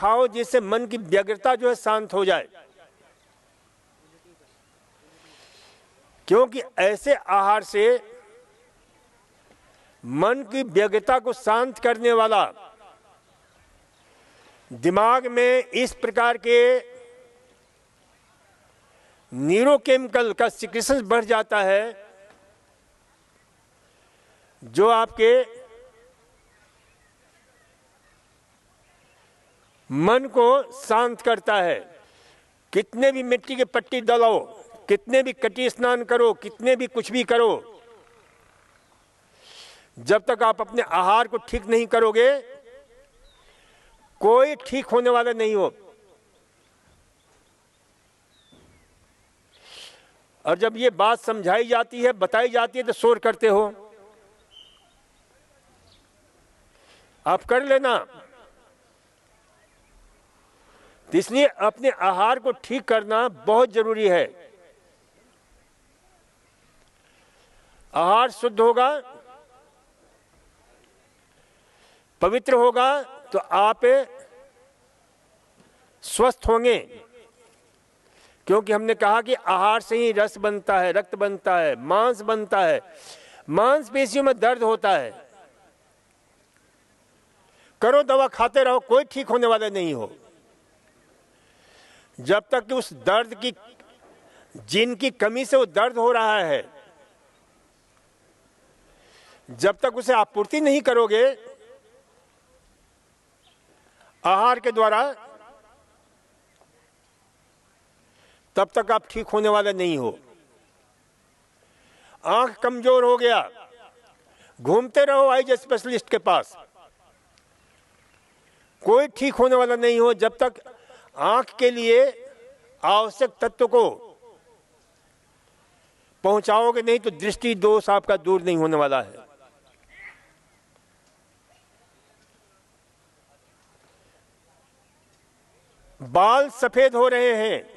खाओ जिससे मन की व्यग्रता जो है शांत हो जाए, क्योंकि ऐसे आहार से मन की व्यग्रता को शांत करने वाला दिमाग में इस प्रकार के न्यूरोकेमिकल का सिक्रेशन बढ़ जाता है जो आपके मन को शांत करता है। कितने भी मिट्टी के पट्टी दलाओ, कितने भी कटी स्नान करो, कितने भी कुछ भी करो, जब तक आप अपने आहार को ठीक नहीं करोगे कोई ठीक होने वाला नहीं हो। और जब ये बात समझाई जाती है, बताई जाती है, तो शोर करते हो। आप कर लेना। तो इसलिए अपने आहार को ठीक करना बहुत जरूरी है। आहार शुद्ध होगा, पवित्र होगा, तो आप स्वस्थ होंगे। क्योंकि हमने कहा कि आहार से ही रस बनता है, रक्त बनता है, मांस बनता है, मांसपेशियों में दर्द होता है। करो दवा, खाते रहो, कोई ठीक होने वाला नहीं हो जब तक कि उस दर्द की, जिनकी कमी से वो दर्द हो रहा है, जब तक उसे आपूर्ति नहीं करोगे आहार के द्वारा, तब तक आप ठीक होने वाले नहीं हो। आंख कमजोर हो गया, घूमते रहो आईज स्पेशलिस्ट के पास, कोई ठीक होने वाला नहीं हो जब तक आंख के लिए आवश्यक तत्व को पहुंचाओगे नहीं, तो दृष्टि दोष आपका दूर नहीं होने वाला है। बाल सफेद हो रहे हैं,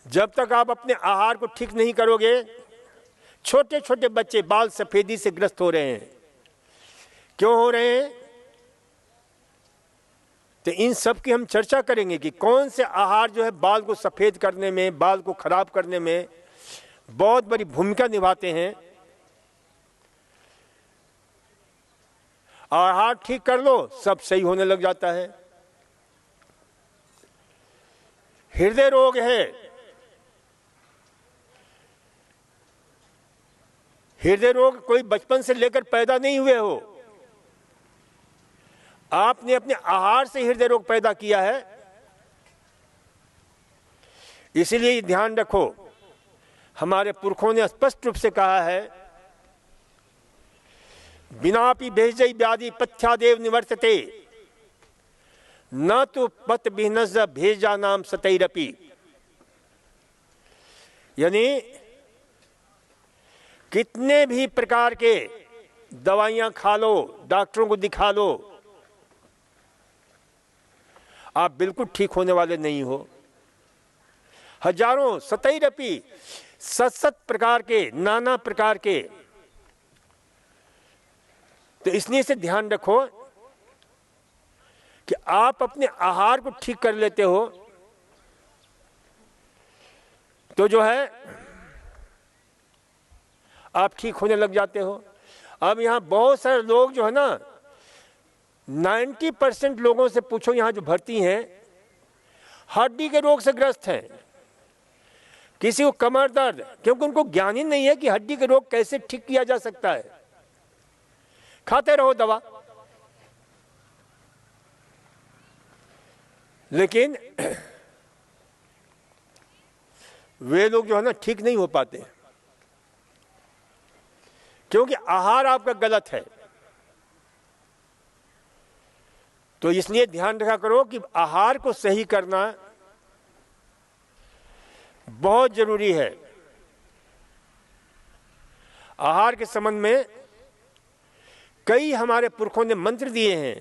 जब तक आप अपने आहार को ठीक नहीं करोगे। छोटे छोटे बच्चे बाल सफेदी से ग्रस्त हो रहे हैं। क्यों हो रहे हैं? तो इन सब की हम चर्चा करेंगे कि कौन से आहार जो है बाल को सफेद करने में, बाल को खराब करने में बहुत बड़ी भूमिका निभाते हैं। आहार ठीक कर लो, सब सही होने लग जाता है। हृदय रोग है, हृदय रोग कोई बचपन से लेकर पैदा नहीं हुए हो, आपने अपने आहार से हृदय रोग पैदा किया है। इसीलिए ध्यान रखो, हमारे पुरखों ने स्पष्ट रूप से कहा है, बिनापि भेजई व्याधि पथ्यादेव निवर्तते, न तो पत बिहनज भेजा नाम सतैरपि। यानी कितने भी प्रकार के दवाइयां खा लो, डॉक्टरों को दिखा लो, आप बिल्कुल ठीक होने वाले नहीं हो। हजारों सतैरपि, सत प्रकार के, नाना प्रकार के। तो इसलिए से ध्यान रखो कि आप अपने आहार को ठीक कर लेते हो तो जो है आप ठीक होने लग जाते हो। अब यहां बहुत सारे लोग जो है ना, 90% लोगों से पूछो यहां जो भर्ती हैं, हड्डी के रोग से ग्रस्त हैं। किसी को कमर दर्द, क्योंकि उनको ज्ञान ही नहीं है कि हड्डी के रोग कैसे ठीक किया जा सकता है। खाते रहो दवा, लेकिन वे लोग जो है ना ठीक नहीं हो पाते, क्योंकि आहार आपका गलत है। तो इसलिए ध्यान रखा करो कि आहार को सही करना बहुत जरूरी है। आहार के संबंध में कई हमारे पुरखों ने मंत्र दिए हैं।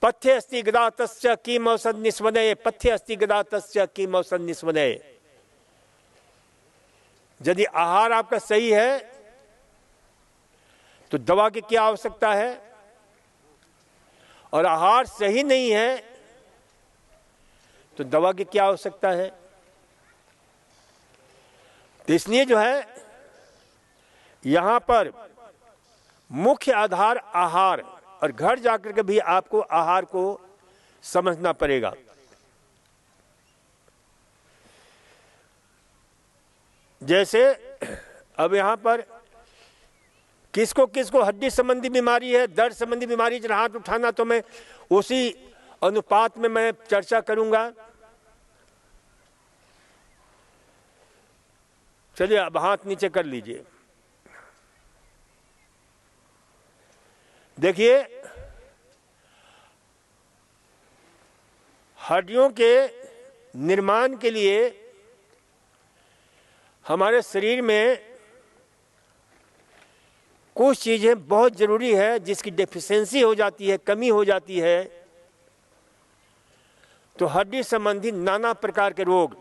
पथ्य अस्ति गदा तस्य किम औषध निस्वनये, पथ्य अस्ति गदा तस्य किम औषध निस्वनये। यदि आहार आपका सही है तो दवा की क्या आवश्यकता है, और आहार सही नहीं है तो दवा की क्या आवश्यकता है। तो इसलिए जो है यहां पर मुख्य आधार आहार, और घर जाकर के भी आपको आहार को समझना पड़ेगा। जैसे अब यहां पर किसको किसको हड्डी संबंधी बीमारी है, दर्द संबंधी बीमारी, जरा हाथ उठाना, तो मैं उसी अनुपात में मैं चर्चा करूंगा। चलिए अब हाथ नीचे कर लीजिए। देखिए हड्डियों के निर्माण के लिए हमारे शरीर में कुछ चीजें बहुत जरूरी है, जिसकी डेफिशिएंसी हो जाती है, कमी हो जाती है, तो हड्डी संबंधी नाना प्रकार के रोग,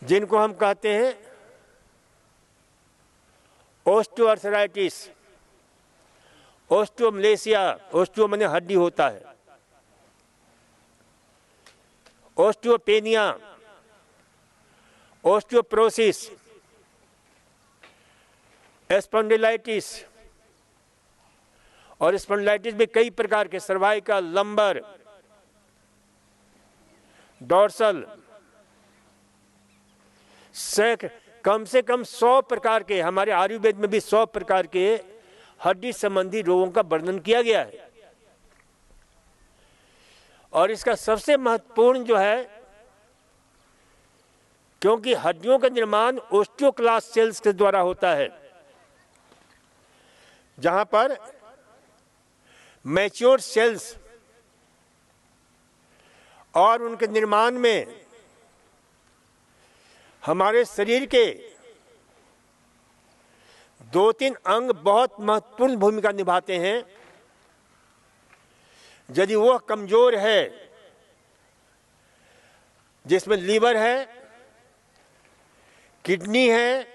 जिनको हम कहते हैं ऑस्टियोआर्थराइटिस, ऑस्टियोमलेशिया, ऑस्टियो माने हड्डी होता है, ऑस्टियोपेनिया, ऑस्टियोप्रोसिस, स्पॉन्डिलाइटिस, और स्पॉन्डिलाइटिस भी कई प्रकार के, सर्वाइकल, लंबर, डोर्सल, कम से कम 100 प्रकार के, हमारे आयुर्वेद में भी 100 प्रकार के हड्डी संबंधी रोगों का वर्णन किया गया है। और इसका सबसे महत्वपूर्ण जो है, क्योंकि हड्डियों का निर्माण ओस्टियोक्लास्ट सेल्स के द्वारा होता है, जहां पर मैच्योर सेल्स और उनके निर्माण में हमारे शरीर के 2-3 अंग बहुत महत्वपूर्ण भूमिका निभाते हैं। यदि वह कमजोर है, जिसमें लीवर है, किडनी है,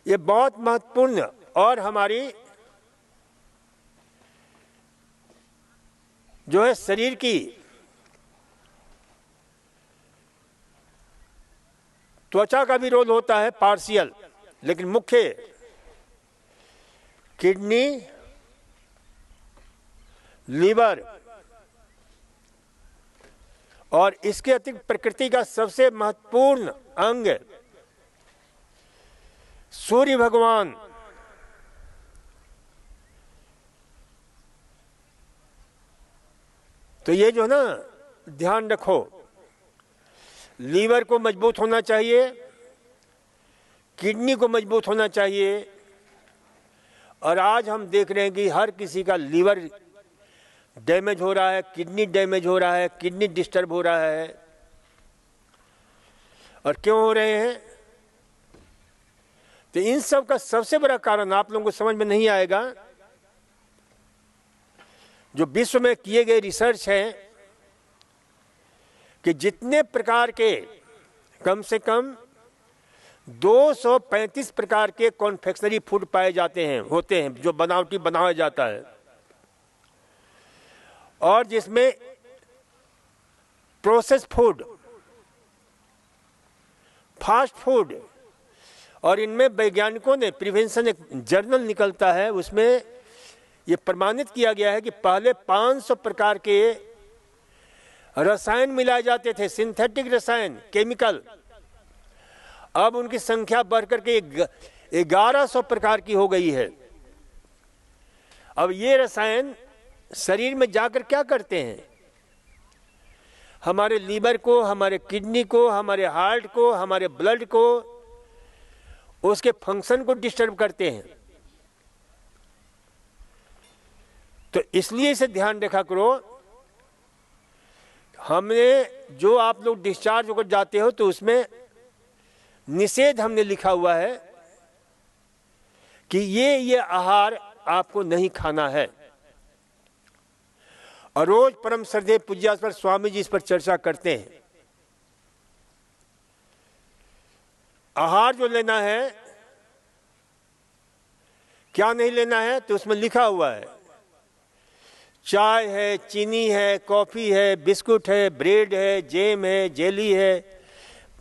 ये बहुत महत्वपूर्ण, और हमारी जो है शरीर की त्वचा का भी रोल होता है पार्शियल, लेकिन मुख्य किडनी, लीवर, और इसके अतिरिक्त प्रकृति का सबसे महत्वपूर्ण अंग सूर्य भगवान। तो ये जो है ना, ध्यान रखो, लीवर को मजबूत होना चाहिए, किडनी को मजबूत होना चाहिए, और आज हम देख रहे हैं कि हर किसी का लीवर डैमेज हो रहा है, किडनी डैमेज हो रहा है, किडनी डिस्टर्ब हो रहा है। और क्यों हो रहे हैं? तो इन सब का सबसे बड़ा कारण आप लोगों को समझ में नहीं आएगा। जो विश्व में किए गए रिसर्च है कि जितने प्रकार के, कम से कम 235 प्रकार के कॉन्फेक्शनरी फूड पाए जाते हैं, होते हैं, जो बनावटी बनाया जाता है, और जिसमें प्रोसेस फूड, फास्ट फूड, और इनमें वैज्ञानिकों ने, प्रिवेंशन एक जर्नल निकलता है, उसमें ये प्रमाणित किया गया है कि पहले 500 प्रकार के रसायन मिलाए जाते थे, सिंथेटिक रसायन, केमिकल। अब उनकी संख्या बढ़कर के 1100 प्रकार की हो गई है। अब ये रसायन शरीर में जाकर क्या करते हैं? हमारे लीवर को, हमारे किडनी को, हमारे हार्ट को, हमारे ब्लड को, उसके फंक्शन को डिस्टर्ब करते हैं। तो इसलिए इसे ध्यान रखा करो। हमने, जो आप लोग डिस्चार्ज होकर जाते हो, तो उसमें निषेध हमने लिखा हुआ है कि ये आहार आपको नहीं खाना है। और रोज परम श्रद्धेय पूज्यास्पद स्वामी जी इस पर चर्चा करते हैं। आहार जो लेना है क्या नहीं लेना है तो उसमें लिखा हुआ है, चाय है, चीनी है, कॉफ़ी है, बिस्कुट है, ब्रेड है, जैम है, जेली है,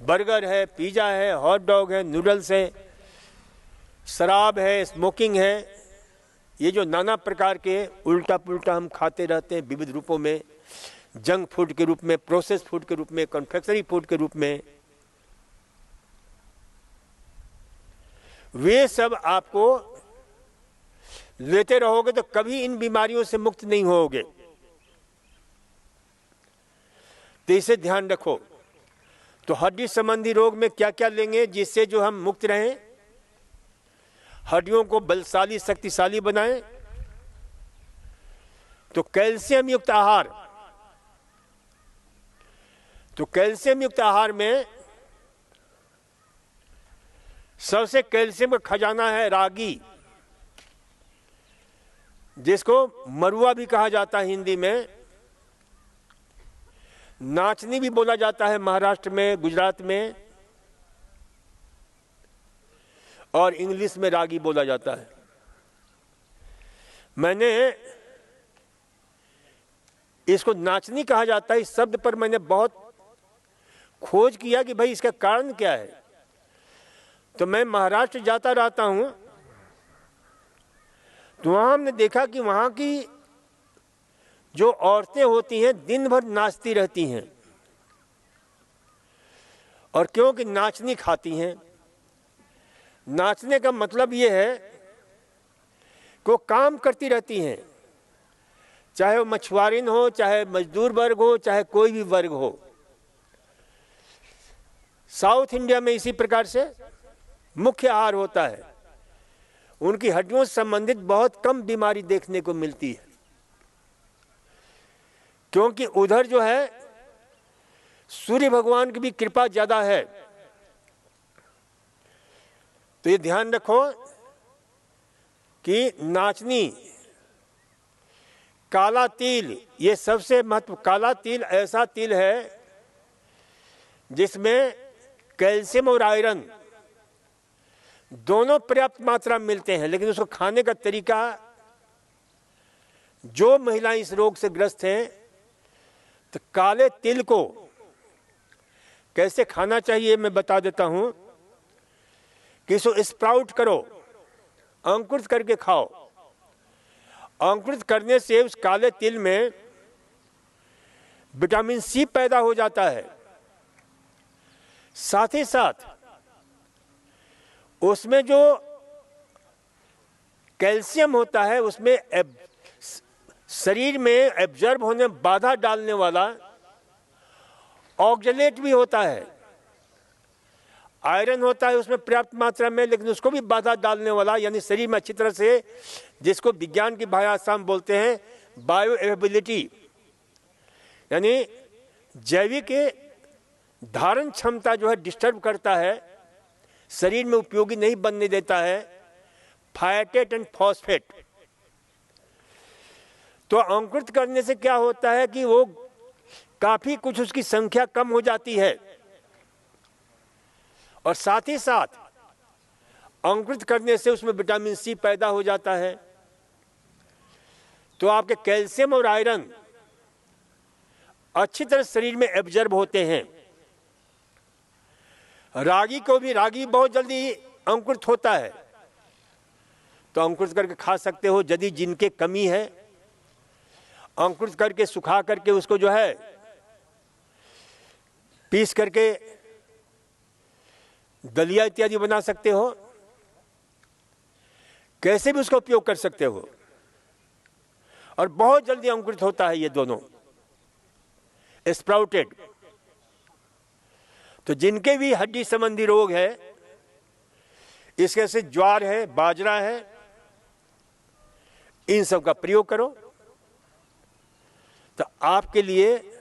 बर्गर है, पिज़्ज़ा है, हॉट डॉग है, नूडल्स है, शराब है, स्मोकिंग है। ये जो नाना प्रकार के उल्टा पुल्टा हम खाते रहते हैं विविध रूपों में, जंक फूड के रूप में, प्रोसेस फूड के रूप में, कन्फेक्शनरी फूड के रूप में, वे सब आपको लेते रहोगे तो कभी इन बीमारियों से मुक्त नहीं होगे। तो इसे ध्यान रखो। तो हड्डी संबंधी रोग में क्या क्या लेंगे जिससे जो हम मुक्त रहें, हड्डियों को बलशाली शक्तिशाली बनाएं? तो कैल्शियम युक्त आहार। तो कैल्शियम युक्त आहार में सबसे कैल्शियम का खजाना है रागी, जिसको मरुआ भी कहा जाता है हिंदी में, नाचनी भी बोला जाता है महाराष्ट्र में, गुजरात में, और इंग्लिश में रागी बोला जाता है। मैंने इसको नाचनी कहा जाता है, इस शब्द पर मैंने बहुत खोज किया कि भाई इसका कारण क्या है। तो मैं महाराष्ट्र जाता रहता हूं, तो वहां हमने देखा कि वहां की जो औरतें होती हैं दिन भर नाचती रहती हैं, और क्योंकि नाचनी खाती हैं। नाचने का मतलब ये है कि वो काम करती रहती हैं, चाहे वो मछुआरिन हो, चाहे मजदूर वर्ग हो, चाहे कोई भी वर्ग हो। साउथ इंडिया में इसी प्रकार से मुख्य आहार होता है। उनकी हड्डियों से संबंधित बहुत कम बीमारी देखने को मिलती है, क्योंकि उधर जो है सूर्य भगवान की भी कृपा ज्यादा है। तो ये ध्यान रखो कि नाचनी, काला तिल, ये सबसे महत्व। काला तिल ऐसा तिल है जिसमें कैल्शियम और आयरन दोनों पर्याप्त मात्रा में मिलते हैं, लेकिन उसको खाने का तरीका, जो महिलाएं इस रोग से ग्रस्त हैं, तो काले तिल को कैसे खाना चाहिए मैं बता देता हूं कि इसको स्प्राउट करो, अंकुरित करके खाओ। अंकुरित करने से उस काले तिल में विटामिन सी पैदा हो जाता है। साथ ही साथ उसमें जो कैल्शियम होता है, उसमें शरीर में एब्जॉर्ब होने में बाधा डालने वाला ऑक्जेलेट भी होता है। आयरन होता है उसमें पर्याप्त मात्रा में, लेकिन उसको भी बाधा डालने वाला, यानी शरीर में अच्छी तरह से, जिसको विज्ञान की भाषा में बोलते हैं बायो एवेबिलिटी, यानी जैविक धारण क्षमता जो है डिस्टर्ब करता है, शरीर में उपयोगी नहीं बनने देता है, फाइटेट एंड फॉस्फेट। तो अंकुरित करने से क्या होता है कि वो काफी कुछ उसकी संख्या कम हो जाती है, और साथ ही साथ अंकुरित करने से उसमें विटामिन सी पैदा हो जाता है। तो आपके कैल्शियम और आयरन अच्छी तरह शरीर में एब्जॉर्ब होते हैं। रागी को भी, रागी बहुत जल्दी अंकुरित होता है, तो अंकुरित करके खा सकते हो। यदि जिनके कमी है, अंकुरित करके सुखा करके उसको जो है पीस करके दलिया इत्यादि बना सकते हो, कैसे भी उसका उपयोग कर सकते हो, और बहुत जल्दी अंकुरित होता है ये दोनों स्प्राउटेड। तो जिनके भी हड्डी संबंधी रोग है, इसके से ज्वार है, बाजरा है, इन सब का प्रयोग करो, तो आपके लिए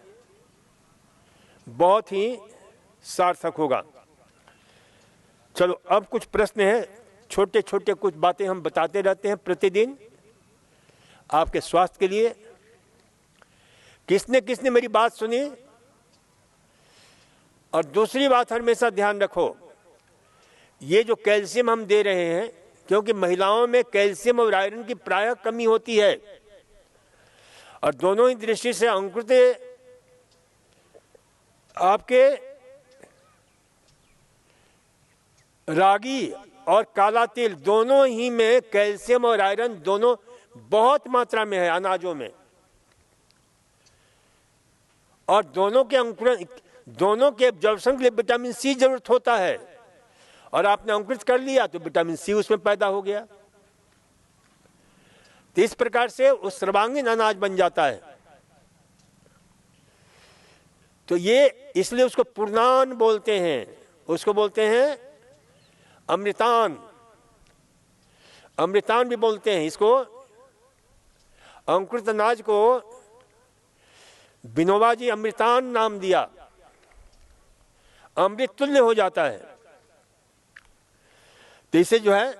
बहुत ही सार्थक होगा। चलो अब कुछ प्रश्न हैं, छोटे छोटे कुछ बातें हम बताते रहते हैं प्रतिदिन आपके स्वास्थ्य के लिए। किसने किसने मेरी बात सुनी? और दूसरी बात हमेशा ध्यान रखो, ये जो कैल्शियम हम दे रहे हैं, क्योंकि महिलाओं में कैल्शियम और आयरन की प्रायः कमी होती है, और दोनों ही दृष्टि से अंकुरित आपके रागी और काला तिल दोनों ही में कैल्शियम और आयरन दोनों बहुत मात्रा में है अनाजों में, और दोनों के अंकुरण, दोनों के एब्जॉर्प्शन के लिए विटामिन सी जरूरत होता है, और आपने अंकुरित कर लिया तो विटामिन सी उसमें पैदा हो गया। तो इस प्रकार से वो सर्वांगीण अनाज बन जाता है। तो ये इसलिए उसको पूर्णान्न बोलते हैं, उसको बोलते हैं अमृतान, अमृतान भी बोलते हैं इसको। अंकुरित अनाज को विनोबा जी अमृतान नाम दिया, अमृत तुल्य हो जाता है। तो इसे जो है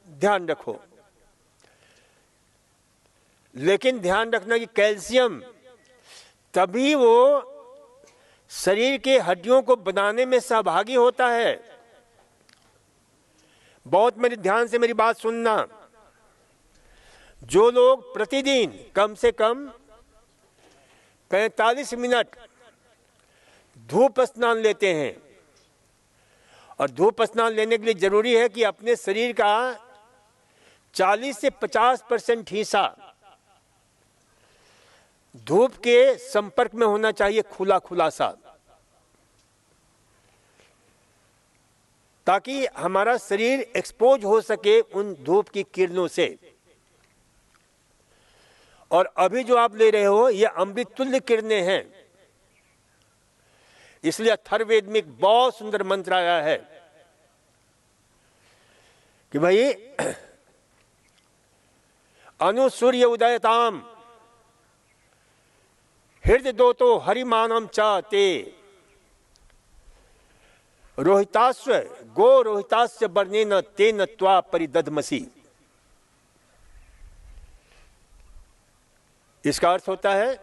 ध्यान रखो, लेकिन ध्यान रखना कि कैल्शियम तभी वो शरीर के हड्डियों को बनाने में सहभागी होता है। बहुत मेरे ध्यान से मेरी बात सुनना, जो लोग प्रतिदिन कम से कम 45 मिनट धूप स्नान लेते हैं, और धूप स्नान लेने के लिए जरूरी है कि अपने शरीर का 40 से 50% हिस्सा धूप के संपर्क में होना चाहिए, खुला खुला सा, ताकि हमारा शरीर एक्सपोज हो सके उन धूप की किरणों से। और अभी जो आप ले रहे हो ये अमृत तुल्य किरणें हैं। इसलिए अथर्ववेद में एक बहुत सुंदर मंत्र आया है कि भाई अनुसूर्य उदयताम हृदय दो तो हरिमानम चाते रोहितास्व गो रोहितास्य वर्णेन तेन त्वा परिदधमसी। इसका अर्थ होता है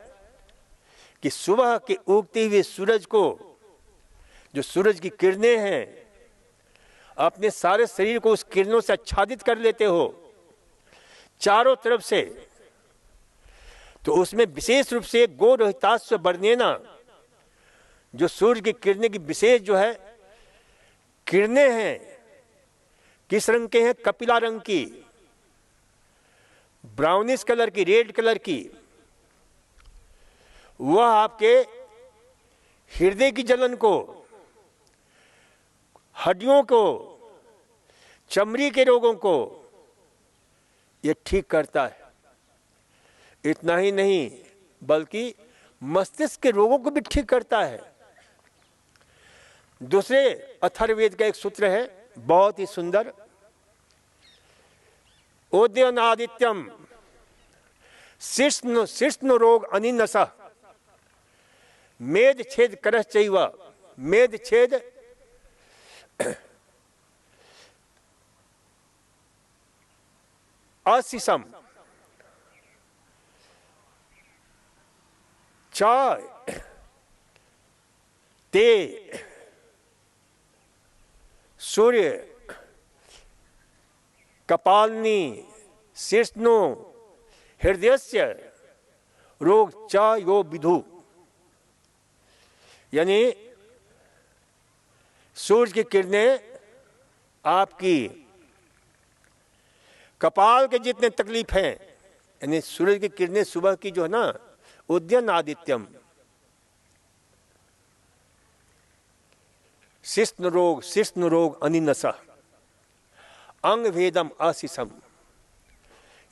कि सुबह के उगते हुए सूरज को, जो सूरज की किरणें हैं, अपने सारे शरीर को उस किरणों से आच्छादित कर लेते हो चारों तरफ से, तो उसमें विशेष रूप से गो रोहितास्व वर्णेना, जो सूर्य की किरणें की विशेष जो है किरणें हैं, किस रंग के हैं? कपिला रंग की, ब्राउनिश कलर की, रेड कलर की। वह आपके हृदय की जलन को, हड्डियों को, चमड़ी के रोगों को यह ठीक करता है। इतना ही नहीं बल्कि मस्तिष्क के रोगों को भी ठीक करता है। दूसरे अथर्ववेद का एक सूत्र है बहुत ही सुंदर, ओद्यनादित्यम शिष्ण रोग अनिनस मेद छेद करश्चैव मेद छेद अशिसम चाय ते सूर्य कपालनी शीर्ष्णो हृदयस्य रोग च यो विधु। यानी सूर्य की किरणें आपकी कपाल के जितने तकलीफ हैं, यानी सूर्य की किरणें सुबह की जो है ना, उद्यन आदित्यम शिष्ण रोग अनिनस अंग भेदम अशिसम,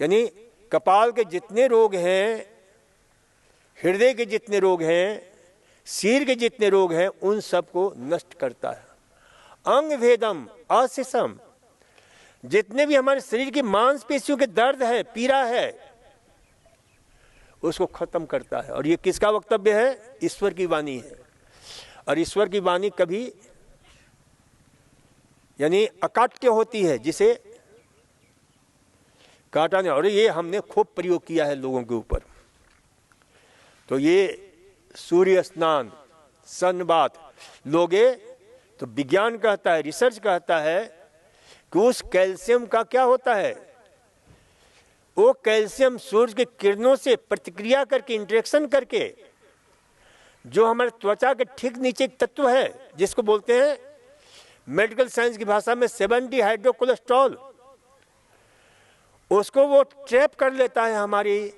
यानी कपाल के जितने रोग हैं, हृदय के जितने रोग हैं, सिर के जितने रोग हैं, उन सबको नष्ट करता है। अंग भेदम अशिसम, जितने भी हमारे शरीर की मांसपेशियों के दर्द है, पीड़ा है, उसको खत्म करता है। और ये किसका वक्तव्य है? ईश्वर की वाणी है। और ईश्वर की वाणी कभी यानी अकाट्य होती है, जिसे काटा नहीं। और ये हमने खूब प्रयोग किया है लोगों के ऊपर। तो ये सूर्य स्नान, सन बात लोगे तो विज्ञान कहता है, रिसर्च कहता है कि उस कैल्शियम का क्या होता है, वो कैल्शियम सूर्य की किरणों से प्रतिक्रिया करके, इंटरेक्शन करके, जो हमारे त्वचा के ठीक नीचे एक तत्व है जिसको बोलते हैं मेडिकल साइंस की भाषा में 70 हाइड्रोकोलेस्ट्रॉल, उसको वो ट्रैप कर लेता है हमारी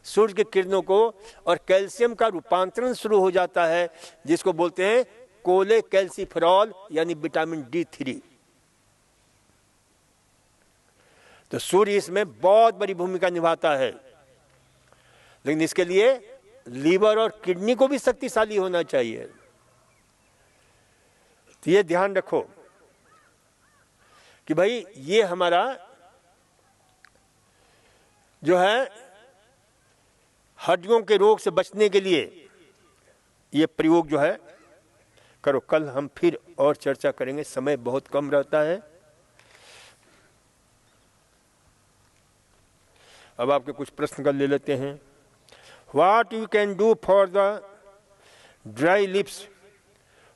सूर्य की किरणों को, और कैल्शियम का रूपांतरण शुरू हो जाता है जिसको बोलते हैं कोलेकैल्सिफेरॉल यानी विटामिन D3। तो सूर्य इसमें बहुत बड़ी भूमिका निभाता है, लेकिन इसके लिए लीवर और किडनी को भी शक्तिशाली होना चाहिए। तो ये ध्यान रखो कि भाई ये हमारा जो है हड्डियों के रोग से बचने के लिए ये प्रयोग जो है करो। कल हम फिर और चर्चा करेंगे, समय बहुत कम रहता है। अब आपके कुछ प्रश्न कर ले लेते हैं। What you can do for the dry lips?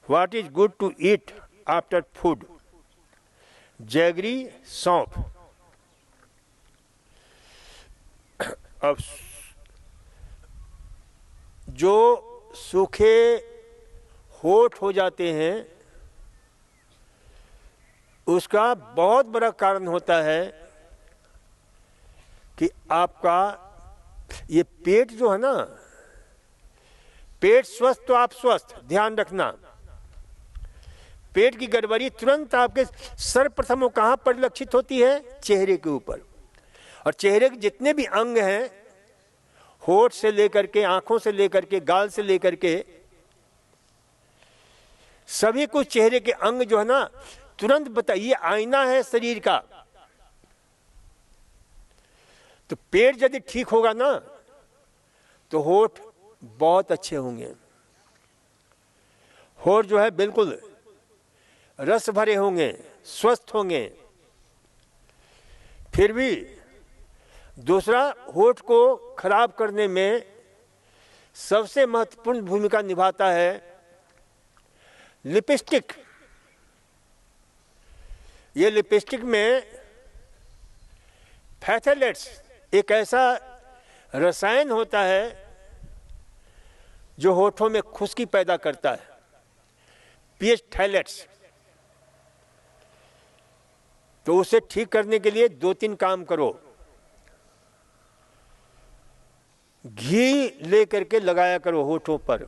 What is good to eat after food? Jaggery, सौंफ। अब जो सूखे होठ हो जाते हैं उसका बहुत बड़ा कारण होता है कि आपका ये पेट जो है ना, पेट स्वस्थ तो आप स्वस्थ, ध्यान रखना। पेट की गड़बड़ी तुरंत आपके सर्वप्रथम वो कहां परिलक्षित होती है? चेहरे के ऊपर। और चेहरे के जितने भी अंग हैं, होठ से लेकर के, आंखों से लेकर के, गाल से लेकर के, सभी कुछ चेहरे के अंग जो है ना, तुरंत बताइए आईना है शरीर का। तो पेट यदि ठीक होगा ना तो होठ बहुत अच्छे होंगे। होठ जो है बिल्कुल रस भरे होंगे, स्वस्थ होंगे। फिर भी दूसरा, होठ को खराब करने में सबसे महत्वपूर्ण भूमिका निभाता है लिपस्टिक। ये लिपस्टिक में फैथलेट्स एक ऐसा रसायन होता है जो होठों में खुश्की पैदा करता है, पीएच थैलेट्स। तो उसे ठीक करने के लिए 2-3 काम करो। घी लेकर के लगाया करो होठों पर।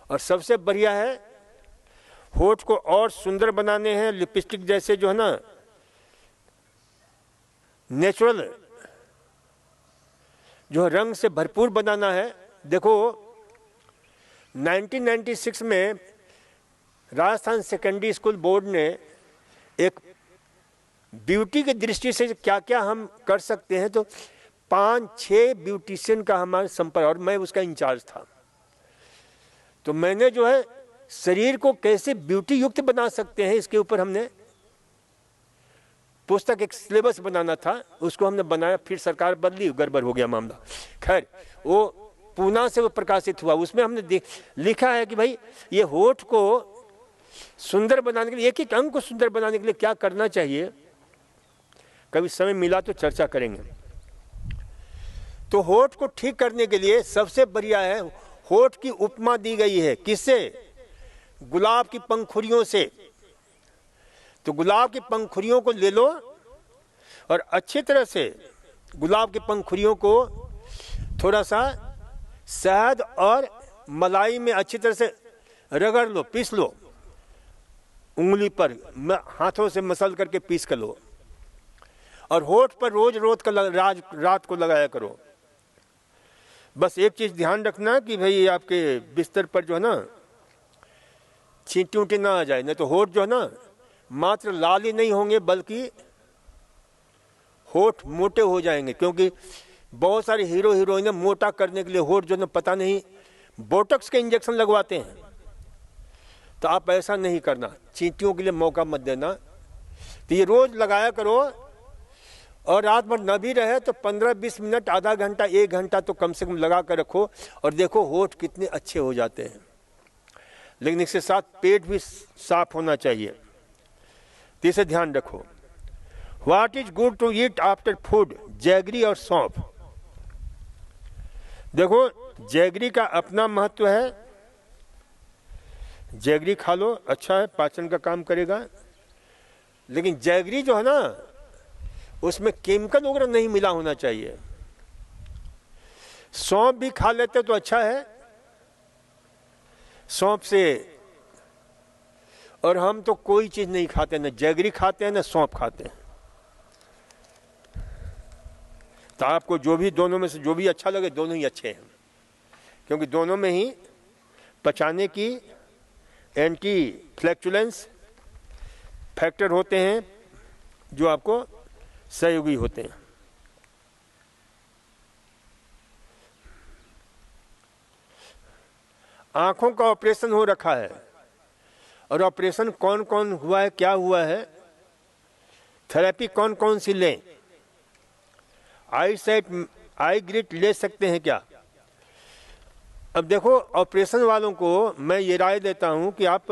और सबसे बढ़िया है, होठ को और सुंदर बनाने हैं, लिपस्टिक जैसे जो है ना नेचुरल जो रंग से भरपूर बनाना है। देखो 1996 में राजस्थान सेकेंडरी स्कूल बोर्ड ने एक ब्यूटी की दृष्टि से क्या क्या हम कर सकते हैं, तो 5-6 ब्यूटिशियन का हमारा संपर्क, और मैं उसका इंचार्ज था। तो मैंने जो है शरीर को कैसे ब्यूटी युक्त बना सकते हैं, इसके ऊपर हमने पुस्तक, एक सिलेबस बनाना था, उसको हमने बनाया। फिर सरकार बदली, गड़बड़ हो गया मामला। खैर, वो पूना से वो प्रकाशित हुआ। उसमें हमने लिखा है कि भाई ये होठ को सुंदर बनाने के लिए, एक एक अंग को सुंदर बनाने के लिए क्या करना चाहिए। कभी समय मिला तो चर्चा करेंगे। तो होठ को ठीक करने के लिए सबसे बढ़िया है, होठ की उपमा दी गई है। किससे? गुलाब की पंखुड़ियों से। तो गुलाब की पंखुड़ियों को ले लो और अच्छी तरह से गुलाब की पंखुड़ियों को थोड़ा सा शहद और मलाई में अच्छी तरह से रगड़ लो, पीस लो, उंगली पर हाथों से मसल करके पीस कर लो। और होठ पर रोज रात को लगाया करो। बस एक चीज ध्यान रखना कि भाई आपके बिस्तर पर जो है ना चींटी उंटी ना आ जाए, नहीं तो होठ जो है ना मात्र लाल ही नहीं होंगे बल्कि होठ मोटे हो जाएंगे। क्योंकि बहुत सारे हीरो हीरोइन मोटा करने के लिए होठ जो ना पता नहीं बोटॉक्स के इंजेक्शन लगवाते हैं। तो आप ऐसा नहीं करना, चींटियों के लिए मौका मत देना। तो ये रोज लगाया करो, और रात भर न भी रहे तो 15-20 मिनट, आधा घंटा, 1 घंटा तो कम से कम लगा कर रखो, और देखो होठ कितने अच्छे हो जाते हैं। लेकिन इसके साथ पेट भी साफ होना चाहिए। तो इसे ध्यान रखो। What is good to eat after food? Jaggery और सौंफ। देखो, जैगरी का अपना महत्व है, जैगरी खा लो, अच्छा है, पाचन का काम करेगा। लेकिन जैगरी जो है ना, उसमें केमिकल वगैरह नहीं मिला होना चाहिए। सौंफ भी खा लेते तो अच्छा है, सौंफ से। और हम तो कोई चीज नहीं खाते, ना जैगरी खाते हैं ना सौंफ खाते हैं। तो आपको जो भी दोनों में से जो भी अच्छा लगे, दोनों ही अच्छे हैं, क्योंकि दोनों में ही पचाने की एंटी फ्लैक्चुलेंस फैक्टर होते हैं जो आपको सहयोगी होते हैं। आंखों का ऑपरेशन हो रखा है, और ऑपरेशन कौन कौन हुआ है, क्या हुआ है, थेरेपी कौन कौन सी लें, आई साइट आई ग्रिट ले सकते हैं क्या? अब देखो, ऑपरेशन वालों को मैं ये राय देता हूं कि आप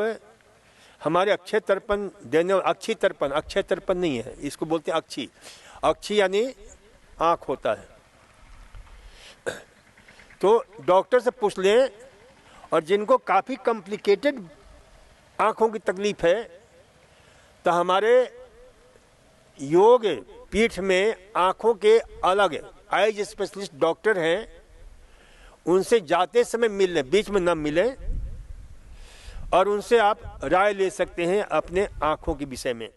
हमारे अक्षय तर्पण देने, अक्षी तर्पण, अक्षय तर्पण नहीं है, इसको बोलते हैं अक्षी। अक्षी यानी आंख होता है। तो डॉक्टर से पूछ लें, और जिनको काफ़ी कॉम्प्लिकेटेड आँखों की तकलीफ है, तो हमारे योग पीठ में आँखों के अलग आइज स्पेशलिस्ट डॉक्टर हैं, उनसे जाते समय मिल लें, बीच में न मिलें, और उनसे आप राय ले सकते हैं अपने आँखों के विषय में।